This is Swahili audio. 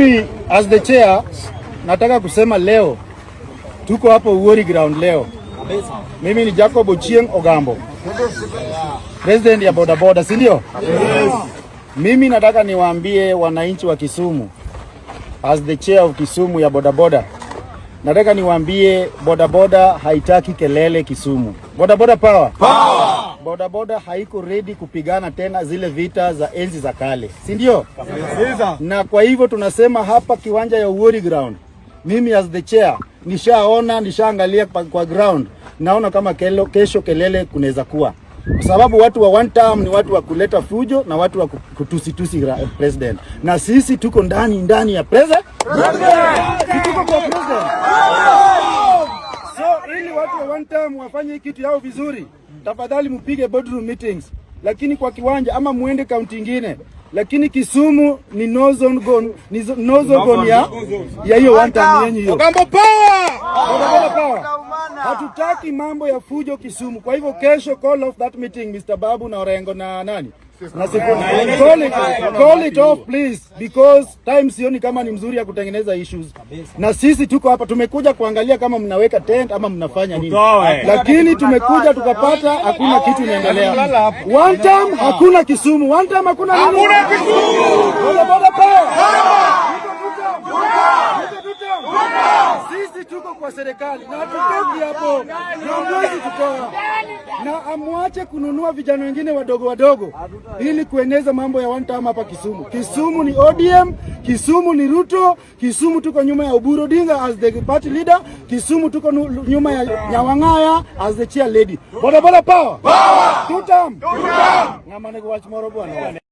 As the chair, nataka kusema leo tuko hapo Uori ground leo. Mimi ni Jacob Ochieng Ogambo, president ya boda boda, si ndio? Yes. Mimi nataka niwaambie wananchi wa Kisumu, as the chair of Kisumu ya boda boda, nataka niwaambie boda boda haitaki kelele Kisumu. Boda boda power. Power. Boda boda haiko ready kupigana tena zile vita za enzi za kale, si ndio? Yes. Na kwa hivyo tunasema hapa kiwanja ya Uori ground, mimi as the chair nishaangalia kwa ground, naona kama kesho kelele kunaweza kuwa, kwa sababu watu wa one term ni watu wa kuleta fujo na watu wa kutusitusi president, na sisi tuko ndani ya president. Tuko kwa president. So ili watu wa one term wafanye kitu yao vizuri, tafadhali mpige boardroom meetings, lakini kwa kiwanja ama muende kaunti nyingine. Lakini Kisumu ni no zone gone ya hiyo one time yenyu hiyo. Ogambo power. Hatutaki mambo ya fujo Kisumu. Kwa hivyo kesho call off that meeting, Mr. Babu na Orengo na nani? Na call it off please, because time sioni kama ni mzuri ya kutengeneza issues. Na sisi tuko hapa tumekuja kuangalia kama mnaweka tent ama mnafanya nini. Lakini tumekuja tukapata hakuna kitu inaendelea. One time hakuna Kisumu, one time hakuna nini? Hakuna Kisumu. Boda power. Sisi tuko kwa serikali na tutoki hapo. Viongozi tutoa. Na amwache kununua vijana wengine wadogo ili kueneza mambo ya one time hapa Kisumu. Kisumu ni ODM, Kisumu ni Ruto, Kisumu tuko nyuma ya Oburu Odinga as the party leader, Kisumu tuko nyuma ya Nyawang'aya as the chair lady. Boda power. Tutam. Na manego watch moro bwana.